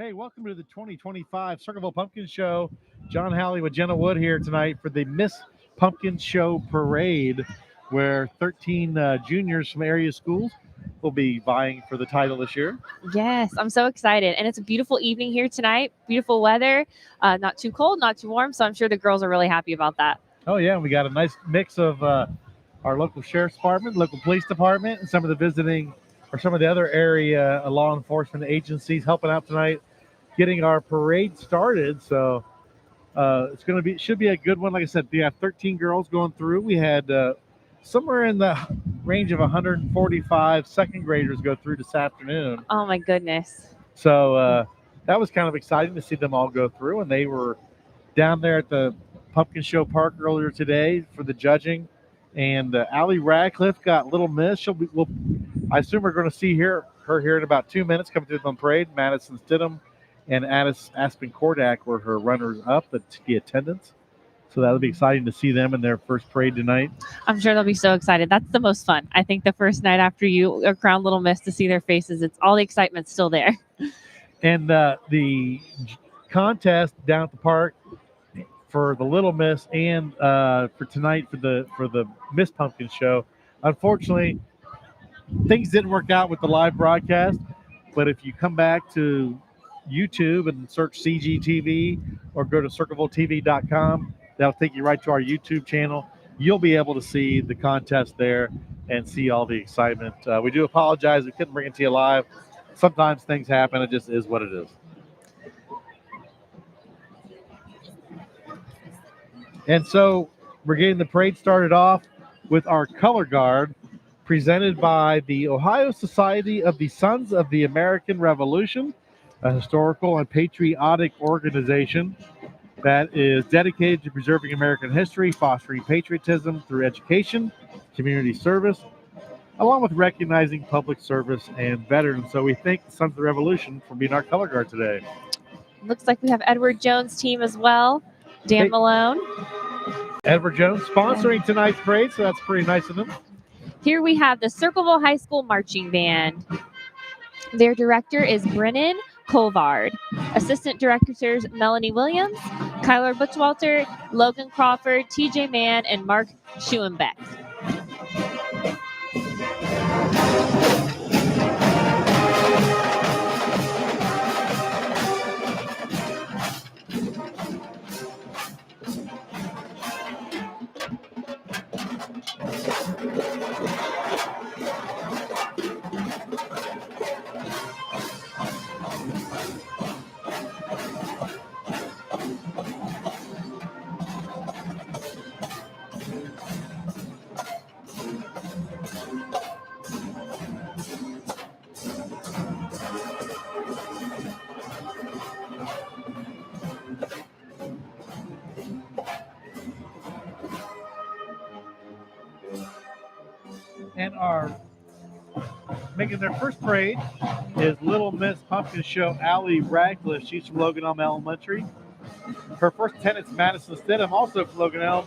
Hey, welcome to the 2025 Circleville Pumpkin Show. John Halley with Jenna Wood here tonight for the Miss Pumpkin Show Parade, where 13 juniors from area schools will be vying for the title this year. Yes, I'm so excited. And it's a beautiful evening here tonight. Beautiful weather, not too cold, not too warm. So I'm sure the girls are really happy about that. Oh, yeah, we got a nice mix of our local sheriff's department, local police department, and some of the visiting or some of the other area law enforcement agencies helping out tonight, getting our parade started. So it's going to should be a good one. Like I said, we have 13 girls going through. We had somewhere in the range of 145 second graders go through this afternoon. Oh my goodness. So that was kind of exciting to see them all go through. And they were down there at the Pumpkin Show Park earlier today for the judging. And Allie Radcliffe got Little Miss. I assume we're going to see her here in about 2 minutes coming through the parade. Madison Stidham and Aspen Kordak were her runners-up, the attendants. So that'll be exciting to see them in their first parade tonight. I'm sure they'll be so excited. That's the most fun. I think the first night after you are crowned Little Miss, to see their faces, it's all the excitement's still there. And the contest down at the park for the Little Miss and for tonight for the Miss Pumpkin Show, unfortunately, things didn't work out with the live broadcast. But if you come back to YouTube and search CGTV or go to CirclevilleTV.com, that'll take you right to our YouTube channel. You'll be able to see the contest there and see all the excitement. We do apologize. We couldn't bring it to you live. Sometimes things happen. It just is what it is. And so we're getting the parade started off with our color guard presented by the Ohio Society of the Sons of the American Revolution, a historical and patriotic organization that is dedicated to preserving American history, fostering patriotism through education, community service, along with recognizing public service and veterans. So we thank the Sons of the Revolution for being our color guard today. Looks like we have Edward Jones' team as well. Dan Malone. Edward Jones sponsoring tonight's parade, so that's pretty nice of them. Here we have the Circleville High School Marching Band. Their director is Brennan Colvard. Assistant directors Melanie Williams, Kyler Butchwalter, Logan Crawford, TJ Mann, and Mark Schuenbeck. And our making their first parade is Little Miss Pumpkin Show Allie Radcliffe. She's from Logan Elm Elementary. Her first attendant's Madison Stidham, also from Logan Elm,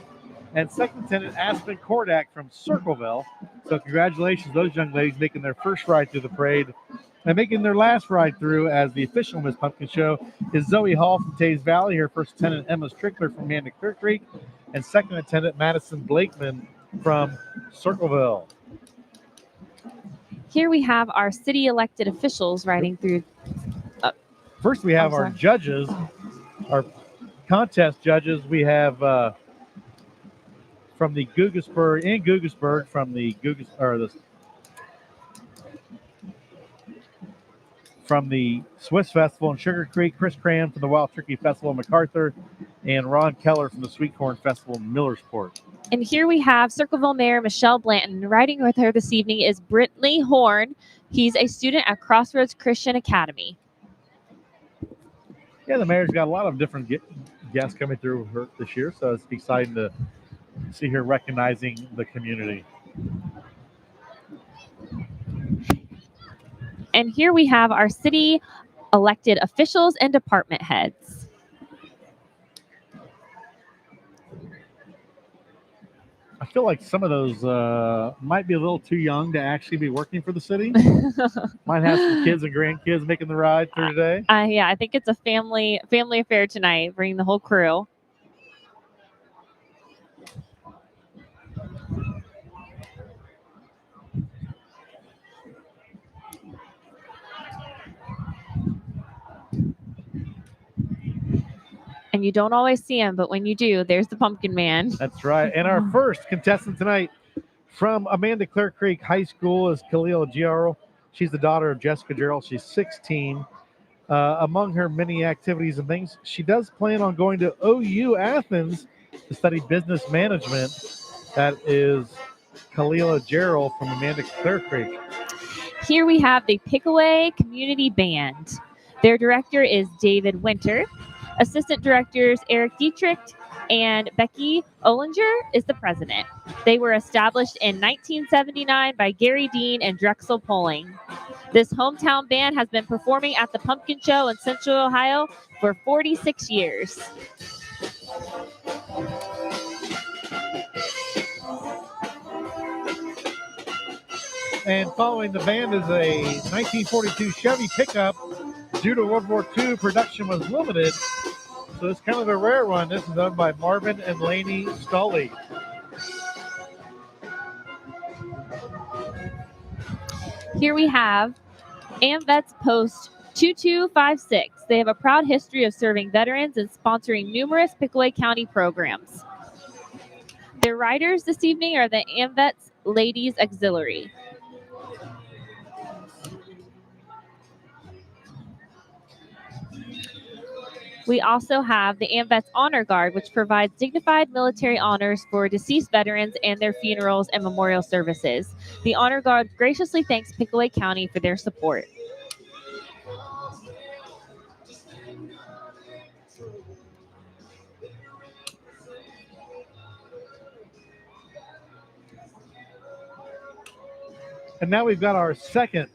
and second attendant Aspen Kordak from Circleville. So congratulations, those young ladies making their first ride through the parade. And making their last ride through as the official Miss Pumpkin Show is Zoe Hall from Tays Valley. Her first attendant Emma Strickler from Mandan Creek, and second attendant Madison Blakeman from Circleville. Here we have our city elected officials riding through. First, we have our judges, our contest judges. We have from the Guggisburg, from the Swiss Festival in Sugar Creek, Chris Cram from the Wild Turkey Festival in MacArthur, and Ron Keller from the Sweet Corn Festival in Millersport. And here we have Circleville Mayor Michelle Blanton. Riding with her this evening is Brittany Horn. He's a student at Crossroads Christian Academy. Yeah, the mayor's got a lot of different guests coming through her this year, so it's exciting to see her recognizing the community. And here we have our city elected officials and department heads. feel like some of those might be a little too young to actually be working for the city. Might have some kids and grandkids making the ride through today. Yeah, I think it's a family affair tonight. Bring the whole crew. And you don't always see him, but when you do, there's the Pumpkin Man. That's right. And our first contestant tonight from Amanda Clear Creek High School is Khalil Giaro. She's the daughter of Jessica Gerald. She's 16. Among her many activities and things, she does plan on going to OU Athens to study business management. That is Khalil Gerald from Amanda Clear Creek. Here we have the Pickaway Community Band. Their director is David Winter. Assistant directors Eric Dietrich and Becky Ollinger is the president. They were established in 1979 by Gary Dean and Drexel Poling. This hometown band has been performing at the Pumpkin Show in Central Ohio for 46 years. And following the band is a 1942 Chevy pickup. Due to World War II, production was limited, so it's kind of a rare one. This is owned by Marvin and Laney Stolly. Here we have AMVETS Post 2256. They have a proud history of serving veterans and sponsoring numerous Pickaway County programs. Their riders this evening are the AMVETS Ladies Auxiliary. We also have the AMVETS Honor Guard, which provides dignified military honors for deceased veterans and their funerals and memorial services. The Honor Guard graciously thanks Pickaway County for their support. And now we've got our second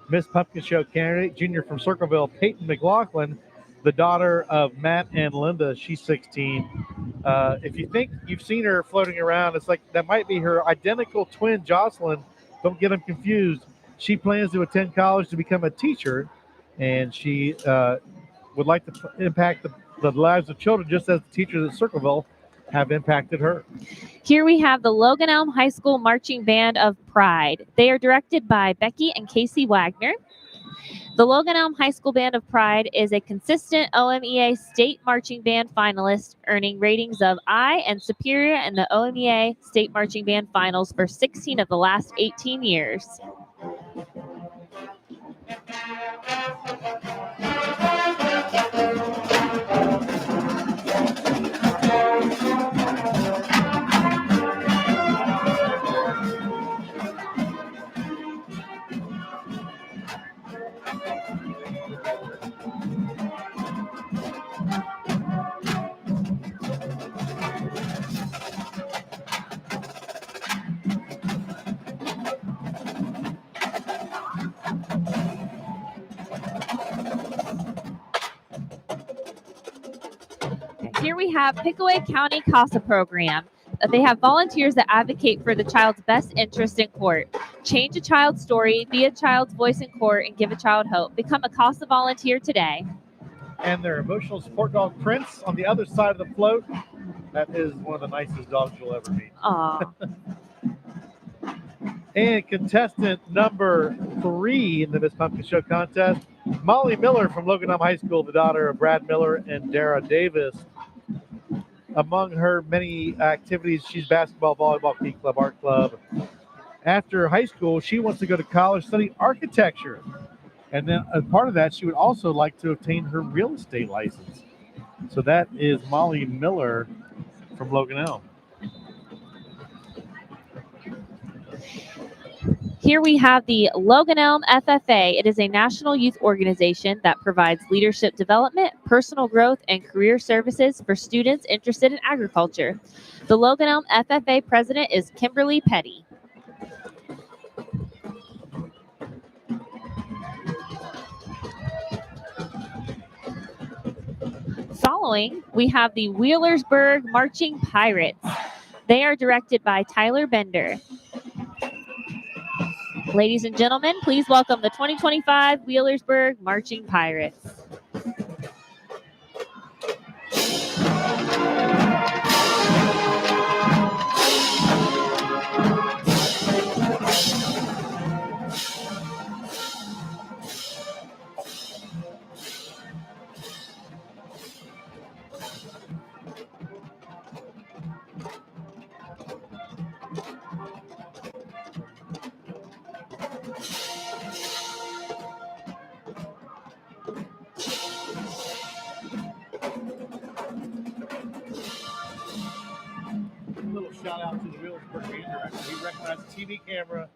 Miss Pumpkin Show candidate, junior from Circleville, Peyton McLaughlin, the daughter of Matt and Linda. She's 16. If you think you've seen her floating around, it's like that might be her identical twin, Jocelyn. Don't get them confused. She plans to attend college to become a teacher, and she would like to impact the lives of children just as the teachers at Circleville have impacted her. Here we have the Logan Elm High School Marching Band of Pride. They are directed by Becky and Casey Wagner. The Logan Elm High School Band of Pride is a consistent OMEA State Marching Band finalist, earning ratings of I and Superior in the OMEA State Marching Band Finals for 16 of the last 18 years. Here we have Pickaway County CASA program. They have volunteers that advocate for the child's best interest in court. Change a child's story, be a child's voice in court, and give a child hope. Become a CASA volunteer today. And their emotional support dog, Prince, on the other side of the float. That is one of the nicest dogs you'll ever meet. Aww. And contestant number 3 in the Miss Pumpkin Show contest, Molly Miller from Logan Elm High School, the daughter of Brad Miller and Dara Davis. Among her many activities, she's basketball, volleyball, key club, art club. After high school, she wants to go to college, study architecture. And then as part of that, she would also like to obtain her real estate license. So that is Molly Miller from Logan Elm. Here we have the Logan Elm FFA. It is a national youth organization that provides leadership development, personal growth, and career services for students interested in agriculture. The Logan Elm FFA president is Kimberly Petty. Following, we have the Wheelersburg Marching Pirates. They are directed by Tyler Bender. Ladies and gentlemen, please welcome the 2025 Wheelersburg Marching Pirates. Little shout out to the Wheelersburg band director. He recognized the TV camera,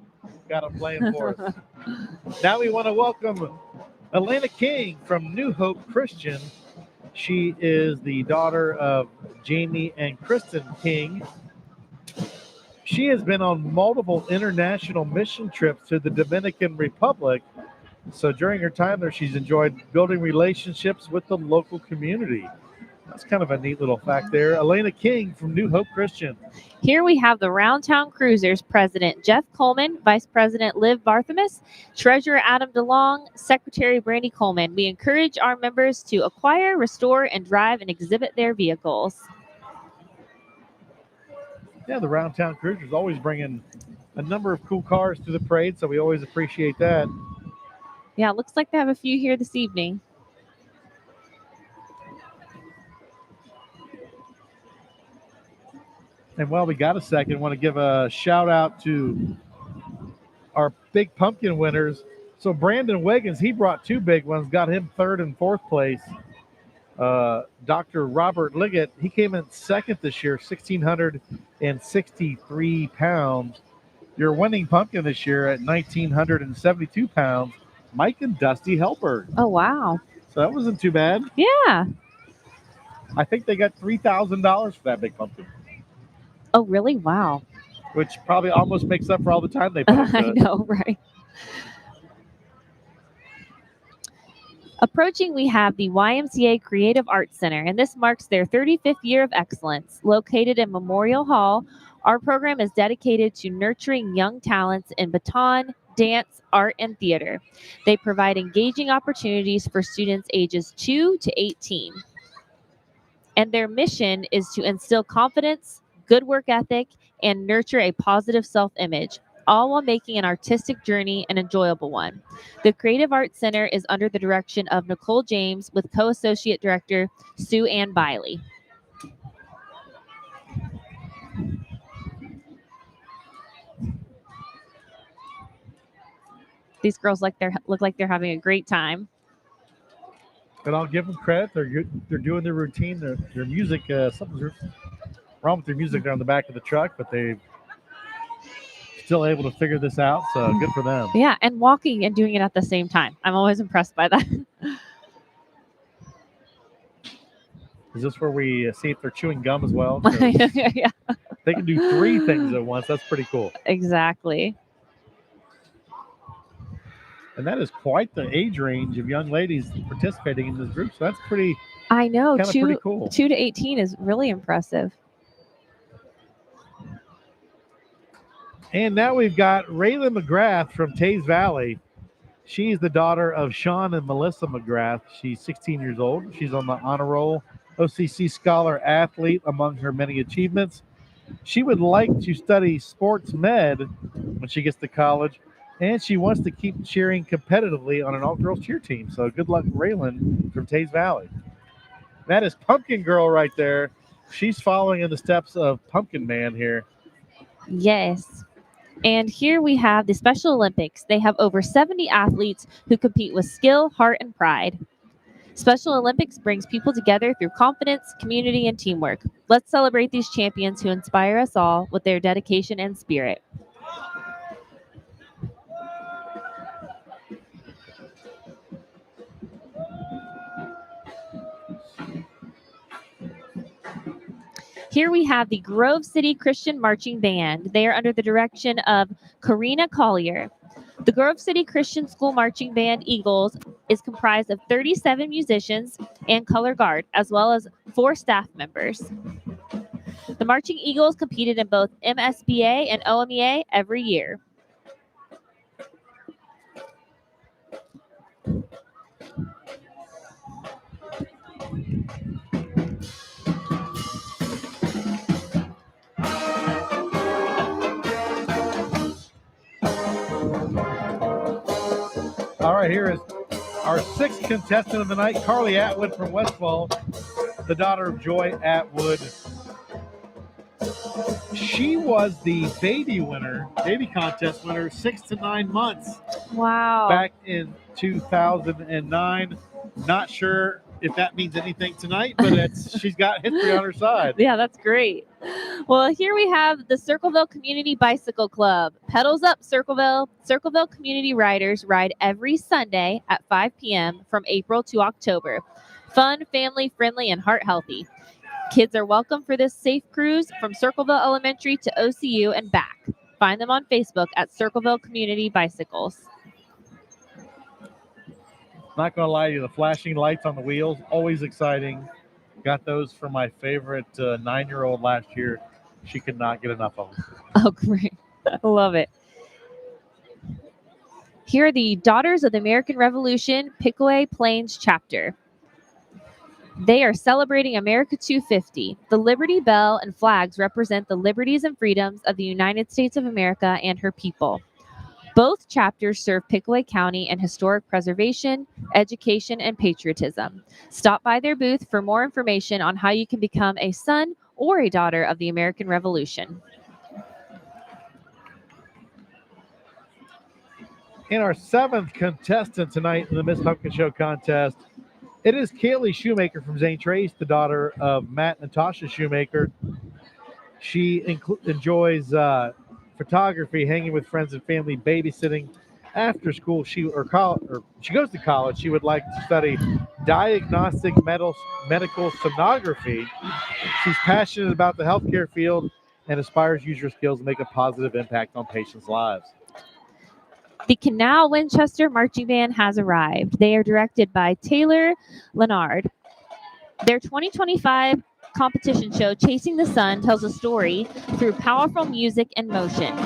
got him playing for us. Now we want to welcome Elena King from New Hope Christian. She is the daughter of Jamie and Kristen King. She has been on multiple international mission trips to the Dominican Republic. So during her time there, she's enjoyed building relationships with the local community. That's kind of a neat little fact there. Elena King from New Hope Christian. Here we have the Roundtown Cruisers President Jeff Coleman, Vice President Liv Barthemus, Treasurer Adam DeLong, Secretary Brandy Coleman. We encourage our members to acquire, restore, and drive and exhibit their vehicles. Yeah, the Roundtown Cruisers always bringing a number of cool cars to the parade, so we always appreciate that. Yeah, it looks like they have a few here this evening. And while we got a second, I want to give a shout out to our big pumpkin winners. So Brandon Wiggins, he brought two big ones, got him third and fourth place. Dr. Robert Liggett, he came in second this year, 1,663 pounds. Your winning pumpkin this year at 1,972 pounds, Mike and Dusty Helberg. Oh, wow. So that wasn't too bad. Yeah. I think they got $3,000 for that big pumpkin. Oh, really? Wow. Which probably almost makes up for all the time they put into I it. know, right? Approaching, we have the YMCA Creative Arts Center, and this marks their 35th year of excellence. Located in Memorial Hall, our program is dedicated to nurturing young talents in baton, dance, art, and theater. They provide engaging opportunities for students ages 2 to 18. And their mission is to instill confidence, good work ethic, and nurture a positive self-image, all while making an artistic journey an enjoyable one. The Creative Arts Center is under the direction of Nicole James with co-associate director Sue Ann Biley. These girls look like they're having a great time. But I'll give them credit. They're doing their routine. Their music, something's wrong with their music there on the back of the truck, but they're still able to figure this out. So good for them. Yeah, and walking and doing it at the same time. I'm always impressed by that. Is this where we see if they're chewing gum as well? Yeah, They can do 3 things at once. That's pretty cool. exactly. And that is quite the age range of young ladies participating in this group. So that's pretty, I know. kind of pretty cool. 2 to 18 is really impressive. And now we've got Raylan McGrath from Taze Valley. She's the daughter of Sean and Melissa McGrath. She's 16 years old. She's on the honor roll, OCC Scholar Athlete among her many achievements. She would like to study sports med when she gets to college, and she wants to keep cheering competitively on an all-girls cheer team. So good luck, Raylan from Taze Valley. That is Pumpkin Girl right there. She's following in the steps of Pumpkin Man here. Yes. And here we have the Special Olympics. They have over 70 athletes who compete with skill, heart, and pride. Special Olympics brings people together through confidence, community, and teamwork. Let's celebrate these champions who inspire us all with their dedication and spirit. Here we have the Grove City Christian Marching Band. They are under the direction of Karina Collier. The Grove City Christian School Marching Band Eagles is comprised of 37 musicians and color guard, as well as 4 staff members. The Marching Eagles competed in both MSBA and OMEA every year. All right, here is our sixth contestant of the night, Carly Atwood from Westfall, the daughter of Joy Atwood. She was the baby contest winner, 6 to 9 months. Wow. Back in 2009. Not sure if that means anything tonight, but she's got history on her side. Yeah, that's great. Well, here we have the Circleville Community Bicycle Club. Pedals up, Circleville. Circleville community riders ride every Sunday at 5 p.m. from April to October. Fun, family friendly, and heart healthy. Kids are welcome for this safe cruise from Circleville Elementary to OCU and back. Find them on Facebook at Circleville Community Bicycles. Not going to lie to you, the flashing lights on the wheels, always exciting. Got those from my favorite 9-year-old last year. She could not get enough of them. Oh, great. I love it. Here are the Daughters of the American Revolution Pickaway Plains chapter. They are celebrating America 250. The Liberty Bell and flags represent the liberties and freedoms of the United States of America and her people. Both chapters serve Pickaway County and historic preservation, education, and patriotism. Stop by their booth for more information on how you can become a son or a daughter of the American Revolution. In our seventh contestant tonight in the Miss Pumpkin Show contest, it is Kaylee Shoemaker from St. Trace, the daughter of Matt and Natasha Shoemaker. She enjoys photography, hanging with friends and family, babysitting. After school, she goes to college. She would like to study diagnostic medical sonography. She's passionate about the healthcare field and aspires to use her skills to make a positive impact on patients' lives. The Canal Winchester Marching Band has arrived. They are directed by Taylor Leonard. Their 2025 competition show, Chasing the Sun, tells a story through powerful music and motion.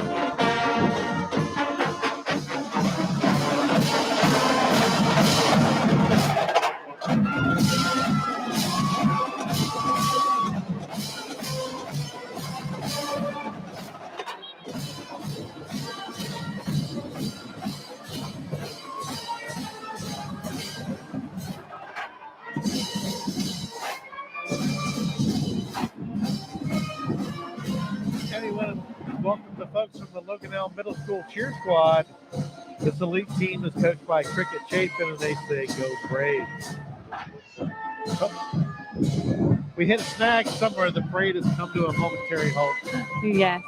Welcome to folks from the Loganell Middle School Cheer Squad. This elite team is coached by Cricket Chapin, and they say go Braves. Oh. We hit a snag somewhere. The parade has come to a momentary halt. Yes.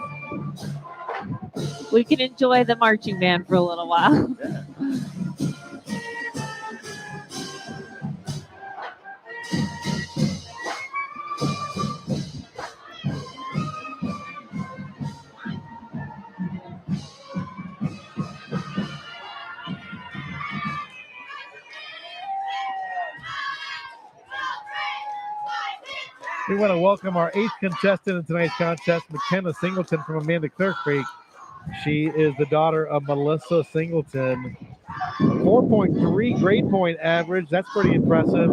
We can enjoy the marching band for a little while. Yeah. We want to welcome our eighth contestant in tonight's contest, McKenna Singleton from Amanda Clear Creek. She is the daughter of Melissa Singleton. 4.3 grade point average. That's pretty impressive.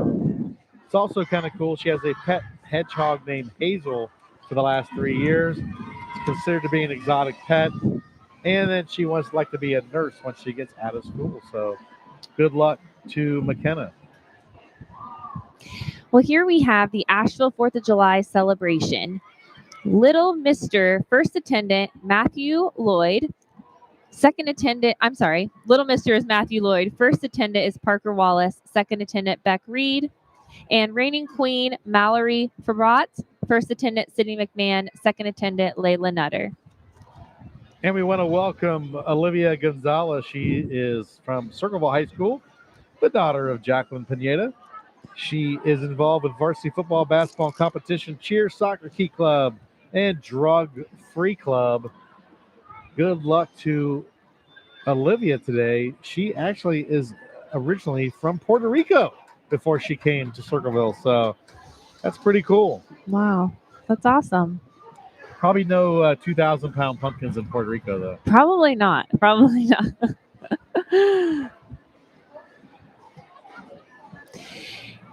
It's also kind of cool. She has a pet hedgehog named Hazel for the last 3 years. It's considered to be an exotic pet. And then she wants like to be a nurse once she gets out of school. So good luck to McKenna. Well, here we have the Asheville 4th of July celebration. Little Mr. First Attendant Matthew Lloyd. Little Mr. is Matthew Lloyd. First Attendant is Parker Wallace. Second Attendant Beck Reed. And Reigning Queen Mallory Fabrat. First Attendant Sydney McMahon. Second Attendant Layla Nutter. And we want to welcome Olivia Gonzalez. She is from Circleville High School, the daughter of Jacqueline Pineda. She is involved with varsity football, basketball competition, cheer, soccer key club, and drug-free club. Good luck to Olivia today. She actually is originally from Puerto Rico before she came to Circleville, so that's pretty cool. Wow, that's awesome. Probably no 2,000-pound pumpkins in Puerto Rico, though. Probably not. Probably not.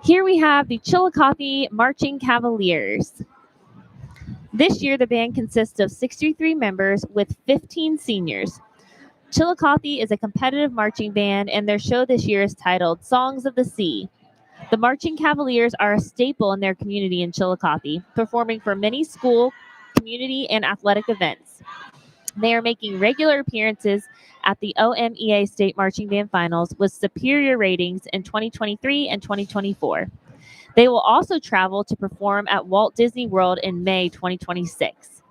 Here we have the Chillicothe Marching Cavaliers. This year, the band consists of 63 members with 15 seniors. Chillicothe is a competitive marching band, and their show this year is titled Songs of the Sea. The Marching Cavaliers are a staple in their community in Chillicothe, performing for many school, community, and athletic events. They are making regular appearances at the OMEA State Marching Band Finals with superior ratings in 2023 and 2024. They will also travel to perform at Walt Disney World in May 2026.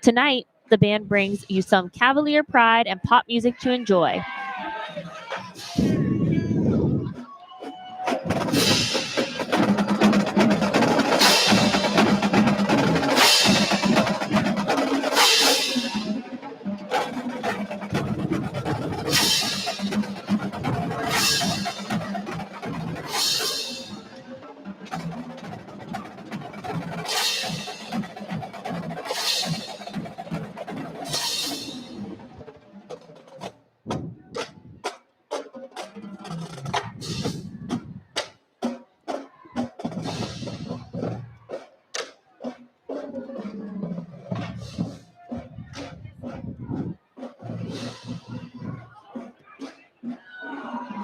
Tonight, the band brings you some Cavalier pride and pop music to enjoy.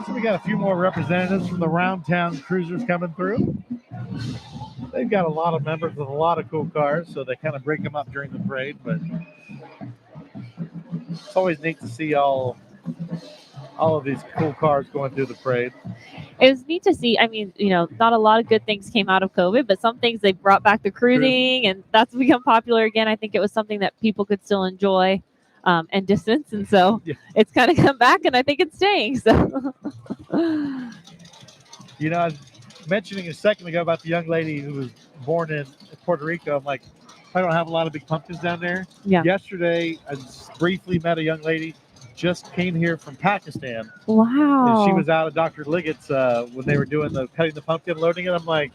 So we got a few more representatives from the Round Town Cruisers coming through. They've got a lot of members with a lot of cool cars, so they kind of break them up during the parade. But it's always neat to see all of these cool cars going through the parade. It was neat to see. I mean, not a lot of good things came out of COVID, but some things they brought back the cruising, and that's become popular again. I think it was something that people could still enjoy and distance, and so it's kind of come back, and I think it's staying. So, I was mentioning a second ago about the young lady who was born in Puerto Rico. I'm like, I don't have a lot of big pumpkins down there. Yeah. Yesterday, I briefly met a young lady. Just came here from Pakistan. Wow. And she was out at Dr. Liggett's when they were doing the cutting the pumpkin, loading it. I'm like,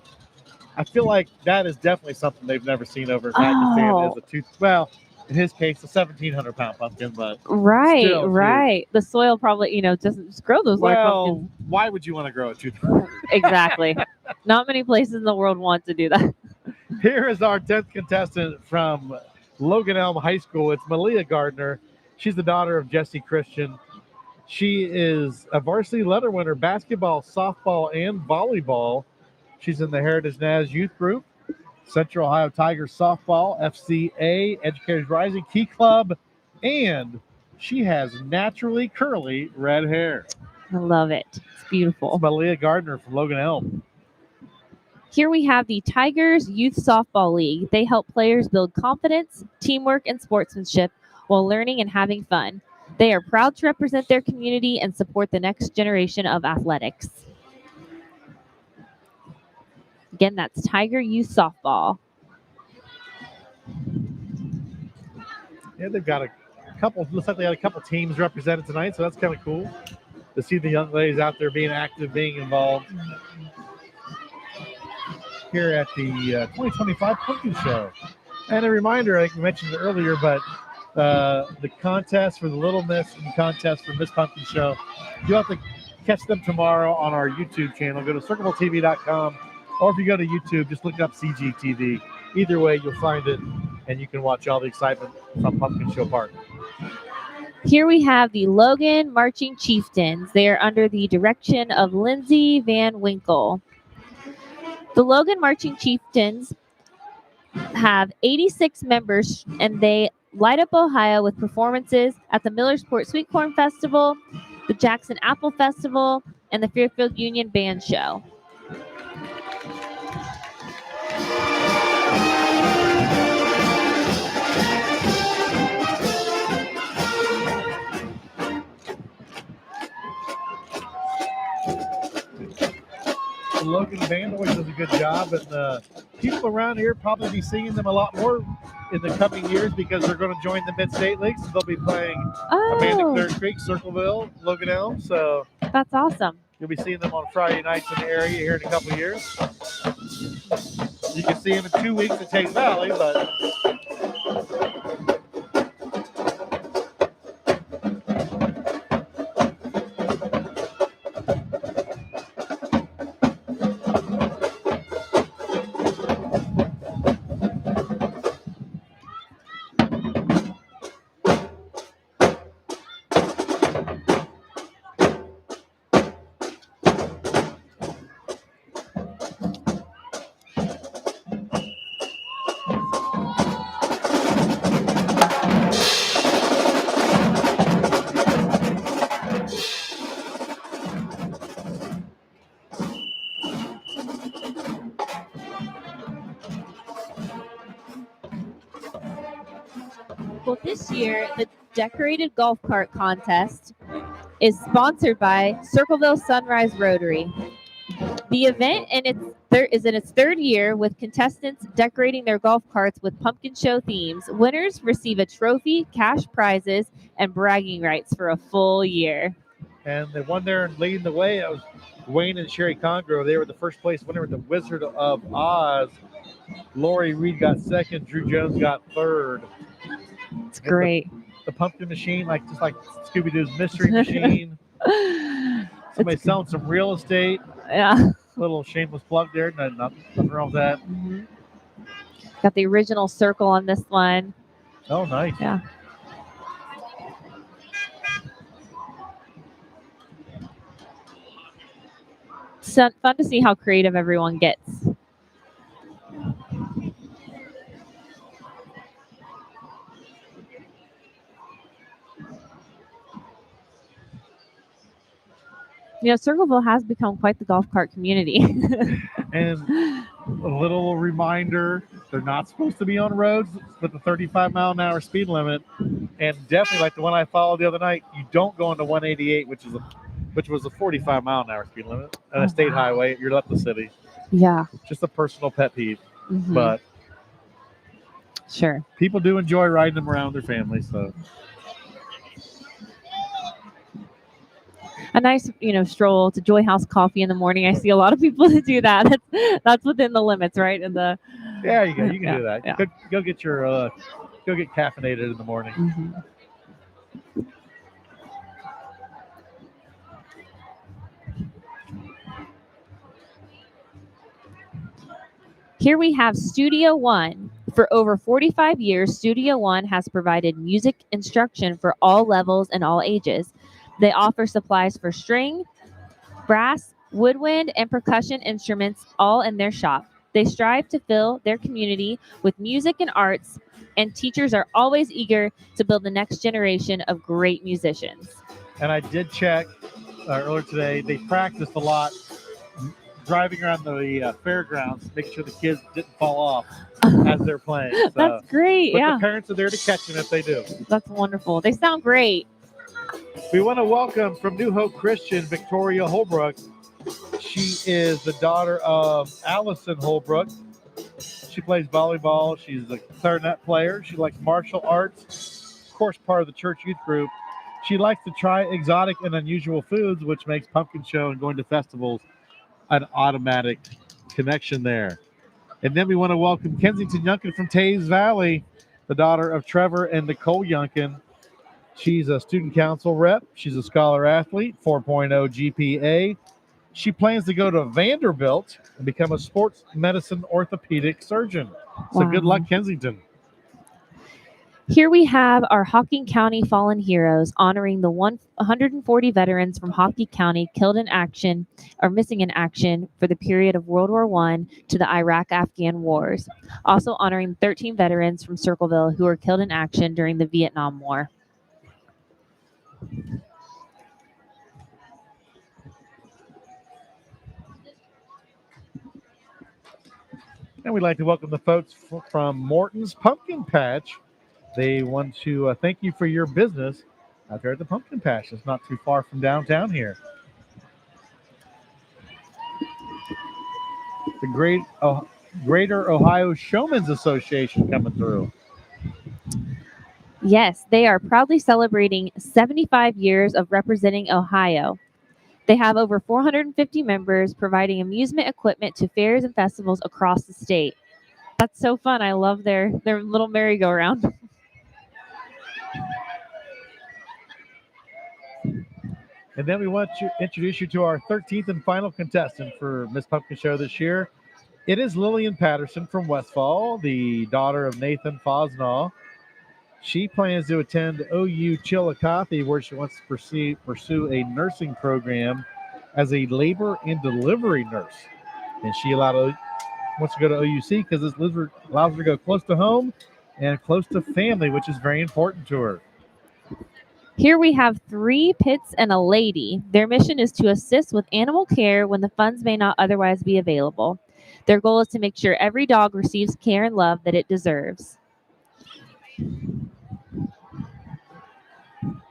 I feel like that is definitely something they've never seen over in Pakistan. Well, in his case, a 1,700-pound pumpkin, but right. still, The soil probably doesn't just grow those large pumpkins. Why would you want to grow a 2? Exactly. Not many places in the world want to do that. Here is our 10th contestant from Logan Elm High School. It's Malia Gardner. She's the daughter of Jesse Christian. She is a varsity letter winner, basketball, softball, and volleyball. She's in the Heritage Naz Youth Group, Central Ohio Tigers softball, FCA, Educators Rising, Key Club, and she has naturally curly red hair. I love it. It's beautiful. It's Malia Gardner from Logan Elm. Here we have the Tigers Youth Softball League. They help players build confidence, teamwork, and sportsmanship while learning and having fun. They are proud to represent their community and support the next generation of athletics. Again, that's Tiger Youth Softball. Yeah, they've got a couple, looks like they got a couple teams represented tonight, so that's kind of cool to see the young ladies out there being active, being involved here at the 2025 Pumpkin Show. And a reminder, I think we mentioned it earlier, but the contest for the Little Miss and the contest for Miss Pumpkin Show, you'll have to catch them tomorrow on our YouTube channel. Go to circletv.com, or if you go to YouTube, just look up CGTV. Either way, you'll find it, and you can watch all the excitement from Pumpkin Show Park. Here we have the Logan Marching Chieftains. They are under the direction of Lindsay Van Winkle. The Logan Marching Chieftains have 86 members, and they light up Ohio with performances at the Millersport Sweet Corn Festival, the Jackson Apple Festival, and the Fairfield Union Band Show. The Logan Band always does a good job, and people around here probably be seeing them a lot more in the coming years because they're going to join the Mid-State League, so they'll be playing Amanda Clear Creek, Circleville, Logan Elm. So that's awesome. You'll be seeing them on Friday nights in the area here in a couple of years. You can see them in 2 weeks at Tate Valley, but Well, this year, the decorated golf cart contest is sponsored by Circleville Sunrise Rotary. The event is in its third year, with contestants decorating their golf carts with pumpkin show themes. Winners receive a trophy, cash prizes, and bragging rights for a full year. And the one there leading the way, it was Wayne and Sherry Congrove. They were the first place winner with the Wizard of Oz. Lori Reed got second. Drew Jones got third. It's great. The pumpkin machine, just like Scooby-Doo's mystery machine. Somebody selling some real estate. Yeah. Little shameless plug there. Nothing wrong with that. Mm-hmm. Got the original circle on this one. Oh, nice. Yeah. It's fun to see how creative everyone gets. Circleville has become quite the golf cart community. And a little reminder, they're not supposed to be on roads with the 35-mile-an-hour speed limit. And definitely, like the one I followed the other night, you don't go into 188, which was a 45-mile-an-hour speed limit on a state highway. You're left the city. Yeah. Just a personal pet peeve. Mm-hmm. But sure, people do enjoy riding them around with their families. So a nice, stroll to Joy House Coffee in the morning. I see a lot of people that do that. That's within the limits, right? You can do that. Yeah. Go get caffeinated in the morning. Mm-hmm. Here we have Studio One. For over 45 years, Studio One has provided music instruction for all levels and all ages. They offer supplies for string, brass, woodwind, and percussion instruments, all in their shop. They strive to fill their community with music and arts, and teachers are always eager to build the next generation of great musicians. And I did check earlier today. They practiced a lot driving around the fairgrounds, making sure the kids didn't fall off as they're playing. So, that's great. But yeah. The parents are there to catch them if they do. That's wonderful. They sound great. We want to welcome from New Hope Christian, Victoria Holbrook. She is the daughter of Allison Holbrook. She plays volleyball. She's a clarinet player. She likes martial arts. Of course, part of the church youth group. She likes to try exotic and unusual foods, which makes Pumpkin Show and going to festivals an automatic connection there. And then we want to welcome Kensington Youngkin from Taves Valley, the daughter of Trevor and Nicole Youngkin. She's a student council rep. She's a scholar athlete, 4.0 GPA. She plans to go to Vanderbilt and become a sports medicine orthopedic surgeon. So Good luck, Kensington. Here we have our Hocking County Fallen Heroes, honoring the 140 veterans from Hocking County killed in action or missing in action for the period of World War I to the Iraq-Afghan wars. Also honoring 13 veterans from Circleville who were killed in action during the Vietnam War. And we'd like to welcome the folks from Morton's Pumpkin Patch. They want to thank you for your business out there at the Pumpkin Patch. It's not too far from downtown here. The Greater Ohio Showmen's Association coming through. Yes, they are proudly celebrating 75 years of representing Ohio. They have over 450 members, providing amusement equipment to fairs and festivals across the state. That's so fun. I love their little merry-go-round. And then we want to introduce you to our 13th and final contestant for Miss Pumpkin Show this year. It is Lillian Patterson from Westfall, the daughter of Nathan Fosnaw. She plans to attend OU Chillicothe, where she wants to pursue a nursing program as a labor and delivery nurse. And she wants to go to OUC because this allows her to go close to home and close to family, which is very important to her. Here we have 3 pits and a lady. Their mission is to assist with animal care when the funds may not otherwise be available. Their goal is to make sure every dog receives care and love that it deserves.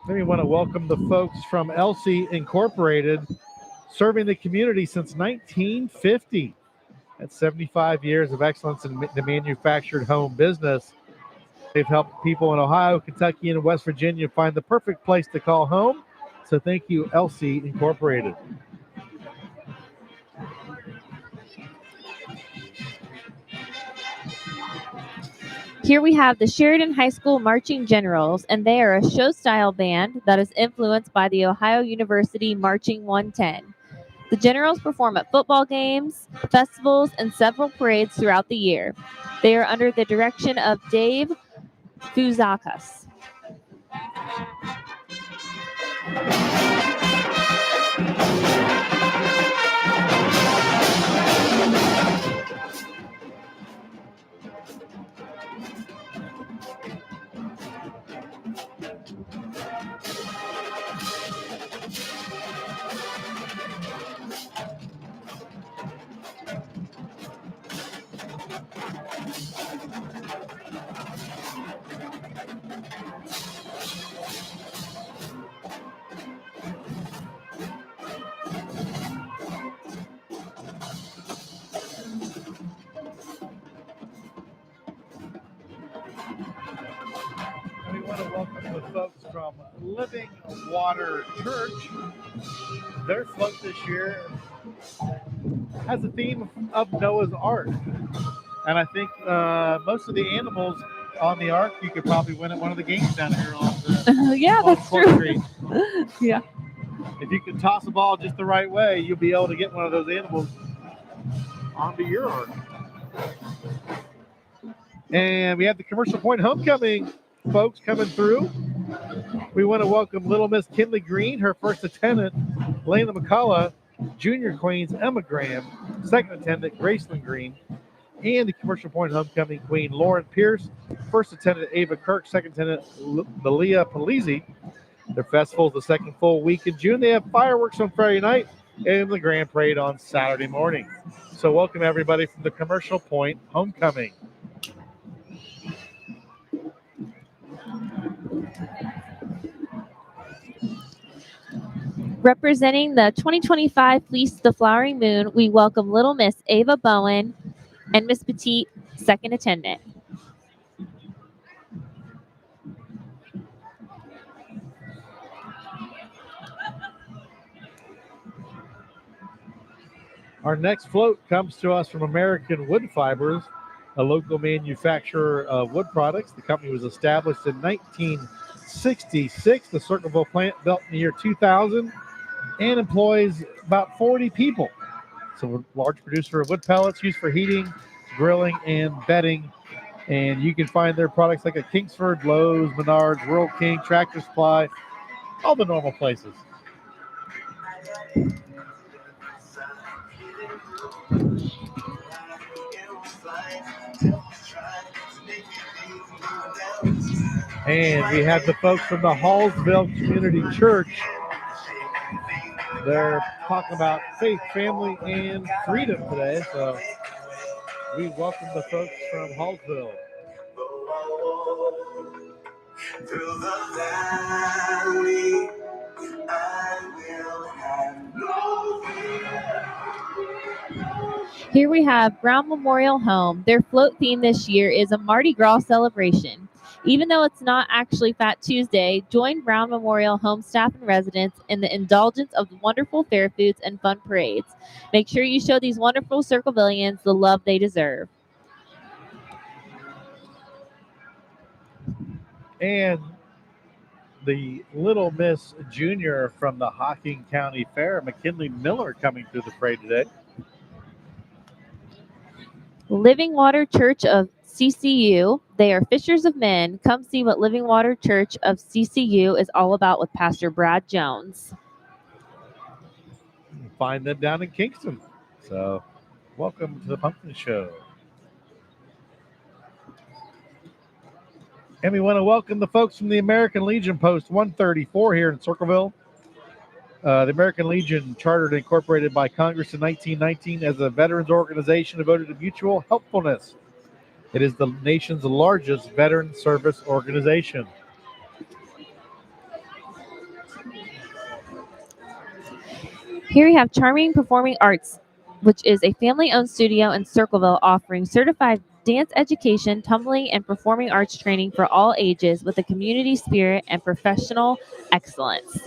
Then we want to welcome the folks from Elsie Incorporated, serving the community since 1950. That's 75 years of excellence in the manufactured home business. They've helped people in Ohio, Kentucky, and West Virginia find the perfect place to call home. So thank you, Elsie Incorporated. Here we have the Sheridan High School Marching Generals, and they are a show-style band that is influenced by the Ohio University Marching 110. The Generals perform at football games, festivals, and several parades throughout the year. They are under the direction of Dave Fuzakas. We want to welcome the folks from Living Water Church. Their float this year has a theme of Noah's Ark. And I think most of the animals on the Ark, you could probably win at one of the games down here on the Yeah, on that's Court true. Street. Yeah. If you can toss a ball just the right way, you'll be able to get one of those animals onto your Ark. And we have the Commercial Point Homecoming folks coming through. We want to welcome Little Miss Kinley Green, her first attendant, Layla McCullough, Junior Queens Emma Graham, second attendant Graceland Green, and the Commercial Point Homecoming Queen Lauren Pierce, first attendant Ava Kirk, second attendant Malia Polizzi. Their festival is the second full week in June. They have fireworks on Friday night and the Grand Parade on Saturday morning. So welcome everybody from the Commercial Point Homecoming. Representing the 2025 Feast of the Flowering Moon, we welcome Little Miss Ava Bowen and Miss Petite, second attendant. Our next float comes to us from American Wood Fibers, a local manufacturer of wood products. The company was established in 1966. The Circleville plant built in the year 2000 and employs about 40 people. It's a large producer of wood pellets used for heating, grilling, and bedding. And you can find their products like at Kingsford, Lowe's, Menards, Rural King, Tractor Supply, all the normal places. And we have the folks from the Hallsville Community Church. They're talking about faith, family, and freedom today. So we welcome the folks from Hallsville. Through the valley, I will have no fear. Here we have Brown Memorial Home. Their float theme this year is a Mardi Gras celebration. Even though it's not actually Fat Tuesday, join Brown Memorial Home staff and residents in the indulgence of wonderful fair foods and fun parades. Make sure you show these wonderful Circlevillians the love they deserve. And the Little Miss Junior from the Hocking County Fair, McKinley Miller, coming through the parade today. Living Water Church of CCU. They are fishers of men. Come see what Living Water Church of CCU is all about with Pastor Brad Jones. Find them down in Kingston. So welcome to the Pumpkin Show. And we want to welcome the folks from the American Legion Post 134 here in Circleville. The American Legion, chartered and incorporated by Congress in 1919 as a veterans organization devoted to mutual helpfulness. It is the nation's largest veteran service organization. Here we have Charming Performing Arts, which is a family-owned studio in Circleville offering certified dance education, tumbling, and performing arts training for all ages with a community spirit and professional excellence.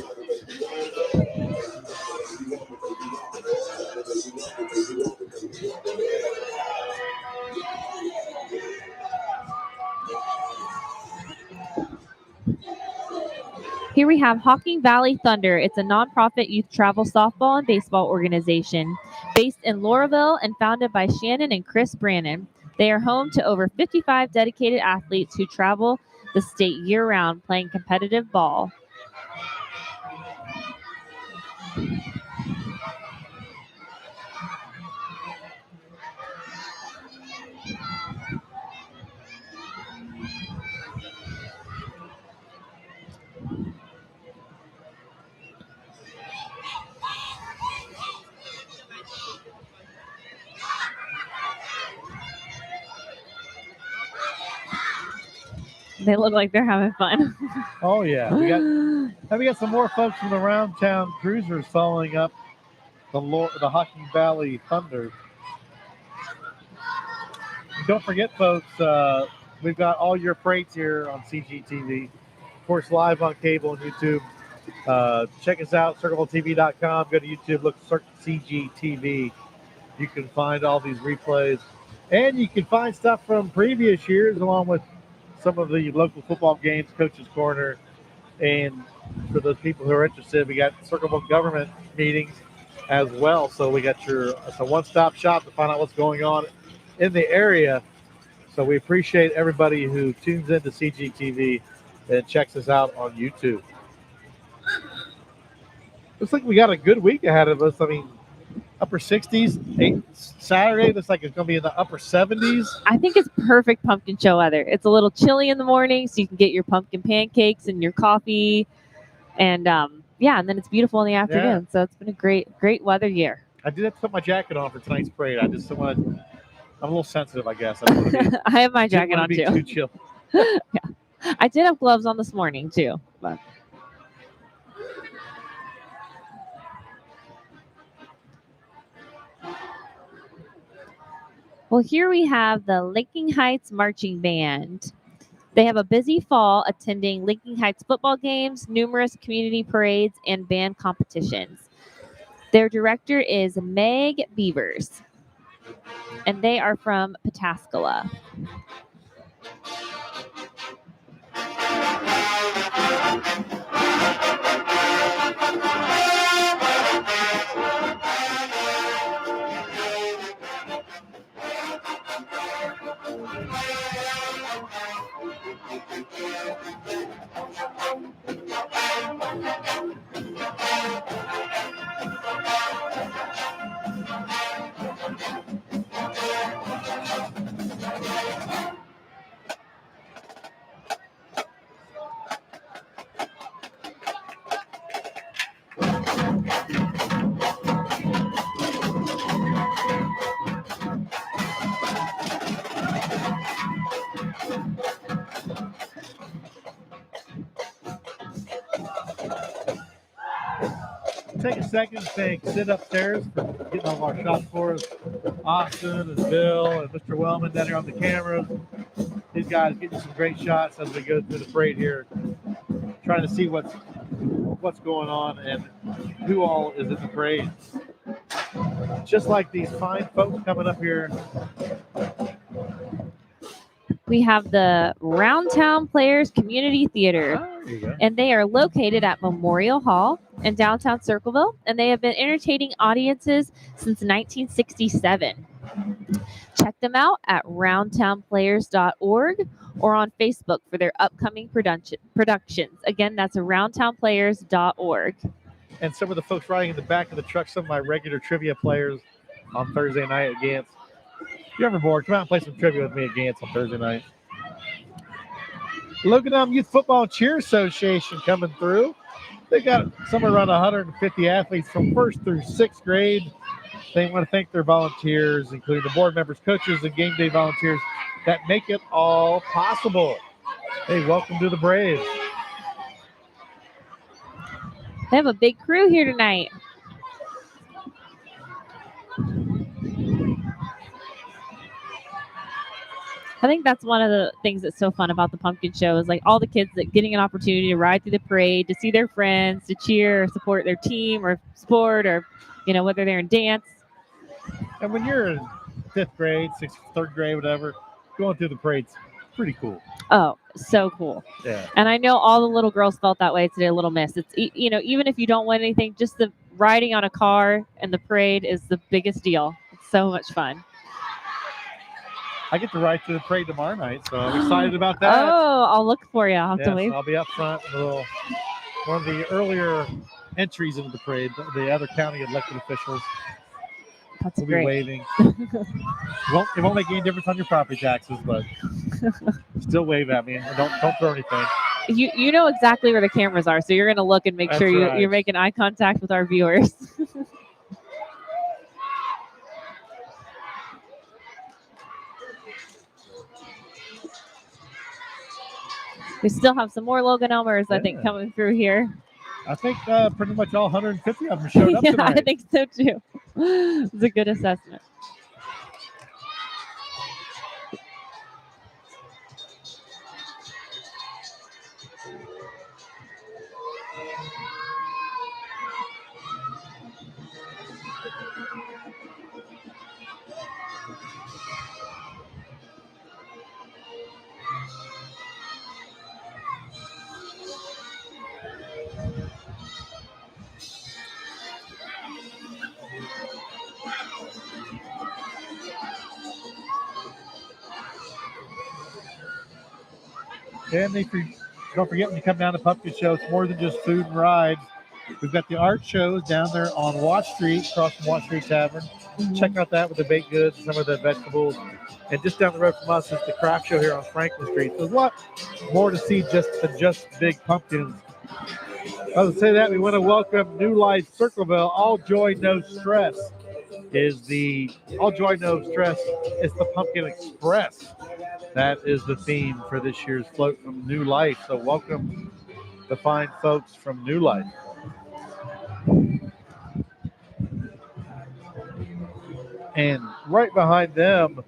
Here we have Hocking Valley Thunder. It's a nonprofit youth travel softball and baseball organization based in Lauraville and founded by Shannon and Chris Brannon. They are home to over 55 dedicated athletes who travel the state year-round playing competitive ball. They look like they're having fun. Oh yeah, we got some more folks from the Round Town Cruisers following up the Hocking Valley Thunder. Don't forget, folks, we've got all your parades here on CGTV. Of course, live on cable and YouTube. Check us out, circlevilletv.com. Go to YouTube, look CGTV. You can find all these replays. And you can find stuff from previous years along with some of the local football games, Coach's Corner. And for those people who are interested, we got Circleville government meetings as well. So we got it's a one-stop shop to find out what's going on in the area. So we appreciate everybody who tunes into CGTV and checks us out on YouTube. Looks like we got a good week ahead of us. I mean, upper 60s. Saturday looks like it's going to be in the upper 70s. I think it's perfect pumpkin show weather. It's a little chilly in the morning, so you can get your pumpkin pancakes and your coffee. And and then it's beautiful in the afternoon. Yeah. So it's been a great weather year. I did have to put my jacket on for tonight's parade. I just don't want to. I'm a little sensitive, I guess. I have my jacket on too. Too chill. Yeah, I did have gloves on this morning too, but. Well, here we have the Lincoln Heights Marching Band. They have a busy fall attending Lincoln Heights football games, numerous community parades, and band competitions. Their director is Meg Beavers, and they are from Pataskala. Take a second to thank Sid upstairs for getting all of our shots for us. Austin and Bill and Mr. Wellman down here on the cameras. These guys getting some great shots as we go through the parade here, trying to see what's going on and who all is in the parade. Just like these fine folks coming up here. We have the Round Town Players Community Theater, and they are located at Memorial Hall in downtown Circleville, and they have been entertaining audiences since 1967. Check them out at roundtownplayers.org or on Facebook for their upcoming productions. Again, that's roundtownplayers.org. And some of the folks riding in the back of the truck, some of my regular trivia players on Thursday night at Gantz. If you're ever bored, come out and play some trivia with me at Gantz on Thursday night. Logan Youth Football and Cheer Association coming through. They got somewhere around 150 athletes from 1st through 6th grade. They want to thank their volunteers, including the board members, coaches, and game day volunteers that make it all possible. Hey, welcome to the Braves. They have a big crew here tonight. I think that's one of the things that's so fun about the pumpkin show is like all the kids that getting an opportunity to ride through the parade, to see their friends, to cheer or support their team or sport or, whether they're in dance. And when you're in 5th grade, 6th, 3rd grade, whatever, going through the parade's pretty cool. Oh, so cool. Yeah. And I know all the little girls felt that way today, Little Miss. It's, even if you don't win anything, just the riding on a car and the parade is the biggest deal. It's so much fun. I get to ride through the parade tomorrow night, so I'm excited about that. Oh, I'll look for you. I'll have to wait. I'll be up front. One of the earlier entries into the parade, the other county elected officials That's will great. be waving. It won't make any difference on your property taxes, but still wave at me. Don't throw anything. You know exactly where the cameras are, so you're going to look and make That's sure right. you're making eye contact with our viewers. We still have some more Logan Elmers, I think, coming through here. I think pretty much all 150 of them showed up tonight. I think so too. It's a good assessment. And don't forget, when you come down to Pumpkin Show, it's more than just food and rides. We've got the art shows down there on Watt Street, across from Watt Street Tavern. Check out that with the baked goods, some of the vegetables. And just down the road from us is the craft show here on Franklin Street. So there's a lot more to see than just big pumpkins. As I say that, we want to welcome New Life Circleville. All joy, no stress is the Pumpkin Express. That is the theme for this year's float from New Life. So welcome the fine folks from New Life. And right behind them,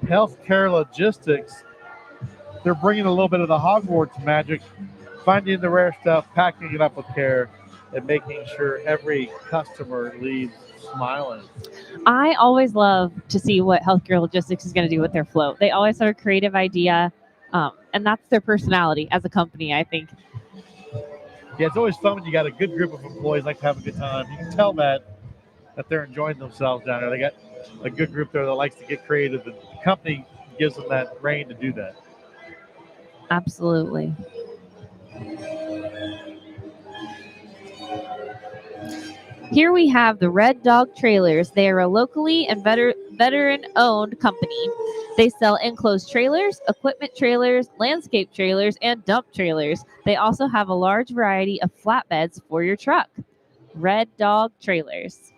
Healthcare Logistics. They're bringing a little bit of the Hogwarts magic, finding the rare stuff, packing it up with care, and making sure every customer leaves smiling. I always love to see what Healthcare Logistics is going to do with their float. They always have a creative idea, and that's their personality as a company, I think. Yeah, it's always fun when you got a good group of employees like to have a good time. You can tell that they're enjoying themselves down there. They got a good group there that likes to get creative, and the company gives them that reign to do that. Absolutely. Here we have the Red Dog Trailers. They are a locally and veteran-owned company. They sell enclosed trailers, equipment trailers, landscape trailers, and dump trailers. They also have a large variety of flatbeds for your truck. Red Dog Trailers.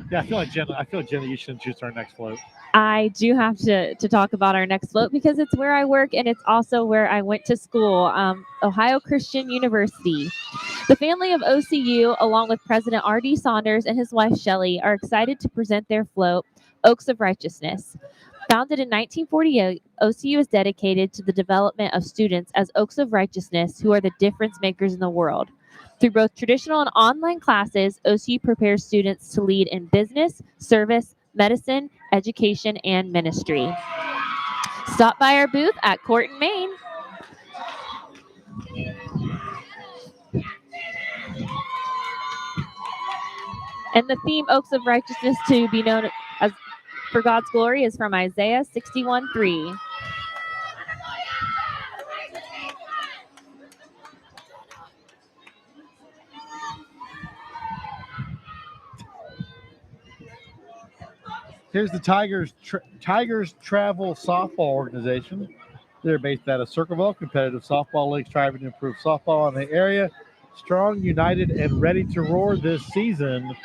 Yeah, I feel like Jenna, you should introduce our next float. I do have to talk about our next float because it's where I work and it's also where I went to school, Ohio Christian University. The family of OCU, along with President R.D. Saunders and his wife Shelley, are excited to present their float, Oaks of Righteousness. Founded in 1948, OCU is dedicated to the development of students as Oaks of Righteousness, who are the difference makers in the world. Through both traditional and online classes, OCU prepares students to lead in business, service, medicine, education, and ministry. Stop by our booth at Corton, Maine. And the theme, Oaks of Righteousness, to be known as for God's glory, is from Isaiah 61:3. Here's the Tigers Travel Softball Organization. They're based out of Circleville. Competitive softball leagues striving to improve softball in the area. Strong, united, and ready to roar this season.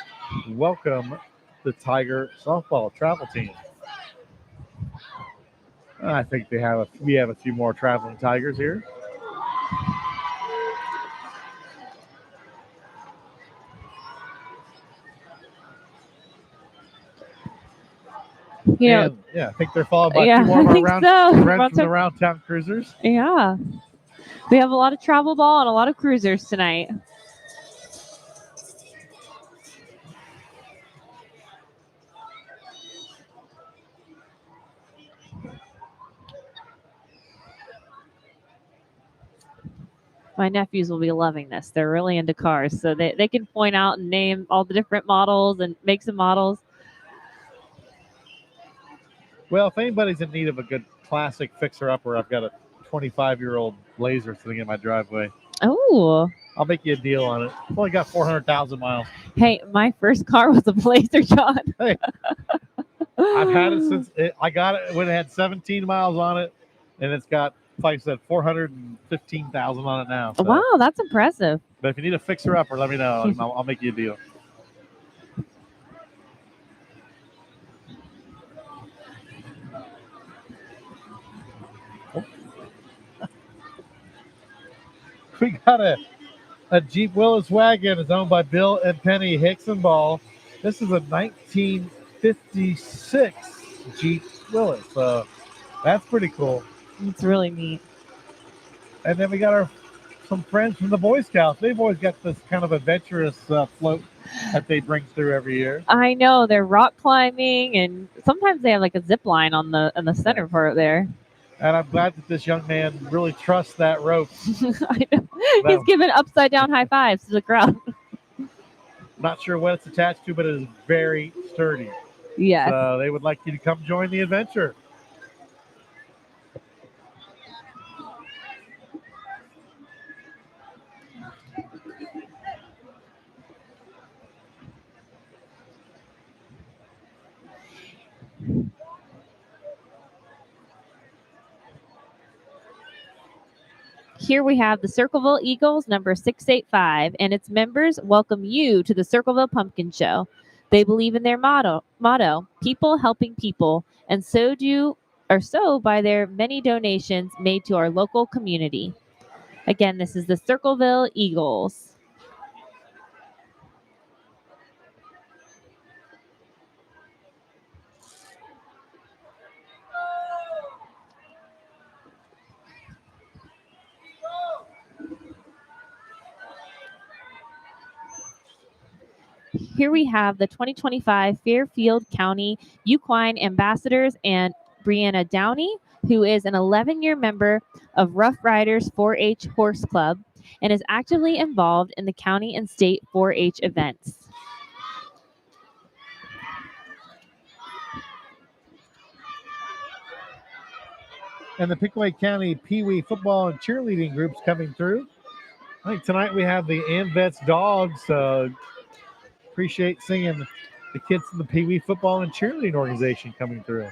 Welcome the Tiger Softball Travel Team. I think we have a few more traveling Tigers here. You know, And, yeah, I think they're followed by yeah, two more I of our think friends so. from the Round-town- Round Town Cruisers. Yeah. We have a lot of travel ball and a lot of cruisers tonight. My nephews will be loving this. They're really into cars, so they can point out and name all the different models and makes and models. Well, if anybody's in need of a good classic fixer-upper, I've got a 25-year-old Blazer sitting in my driveway. Oh, I'll make you a deal on it. It's only got 400,000 miles. hey, my first car was a Blazer, John. Hey, I've had it since I got it when it had 17 miles on it, and it's got, like I said, 415,000 on it now. So. Wow, that's impressive. But if you need a fixer-upper, let me know. I'll make you a deal. We got a Jeep Willis wagon. It's owned by Bill and Penny Hicksonball. This is a 1956 Jeep Willis. So that's pretty cool. It's really neat. And then we got some friends from the Boy Scouts. They've always got this kind of adventurous float that they bring through every year. I know they're rock climbing, and sometimes they have like a zip line on the center part there. And I'm glad that this young man really trusts that rope. I know. He's giving upside down high fives to the crowd. Not sure what it's attached to, but it is very sturdy. Yes. So they would like you to come join the adventure. Here we have the Circleville Eagles, number 685, and its members welcome you to the Circleville Pumpkin Show. They believe in their motto, people helping people, and so by their many donations made to our local community. Again, this is the Circleville Eagles. Here we have the 2025 Fairfield County Equine Ambassadors and Brianna Downey, who is an 11-year member of Rough Riders 4-H Horse Club and is actively involved in the county and state 4-H events. And the Pickaway County Pee Wee football and cheerleading groups coming through. I think tonight we have the AmVets Dogs. Appreciate seeing the kids from the Pee Wee football and cheerleading organization coming through.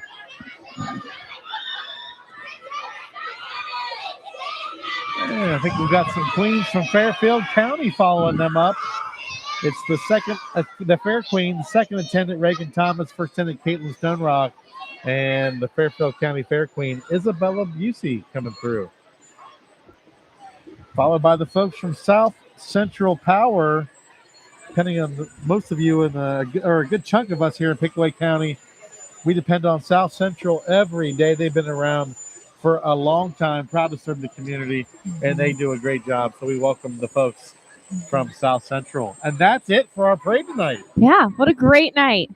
And I think we've got some queens from Fairfield County following them up. It's the second, the Fair Queen, second attendant Reagan Thomas, first attendant Caitlin Stonerock, and the Fairfield County Fair Queen Isabella Busey coming through. Followed by the folks from South Central Power, depending on most of you or a good chunk of us here in Pickaway County. We depend on South Central every day. They've been around for a long time, proud to serve the community, and they do a great job. So we welcome the folks from South Central. And that's it for our parade tonight. Yeah, what a great night.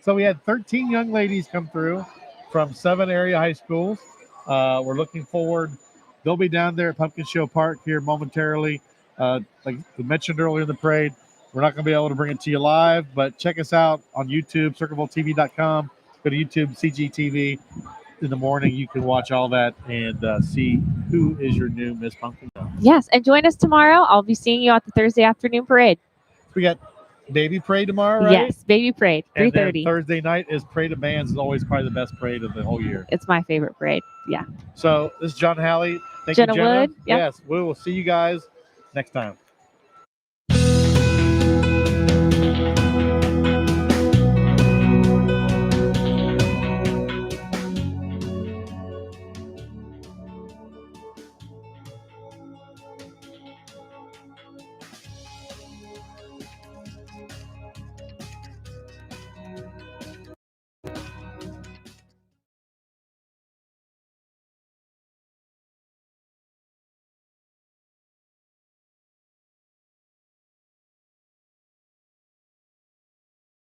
So we had 13 young ladies come through from 7 area high schools. We're looking forward. They'll be down there at Pumpkin Show Park here momentarily. Like we mentioned earlier in the parade, we're not going to be able to bring it to you live, but check us out on YouTube, CirclevilleTV.com. Go to YouTube, CGTV. In the morning, you can watch all that and see who is your new Miss Pumpkin Show. Yes, and join us tomorrow. I'll be seeing you at the Thursday afternoon parade. We got Baby Parade tomorrow, right? Yes, Baby Parade, 3:30. And then Thursday night is Parade of Bands. Is always probably the best parade of the whole year. It's my favorite parade. Yeah. So this is John Halley. Thank Jenna you, Jenna. Wood. Yep. Yes, we will see you guys next time.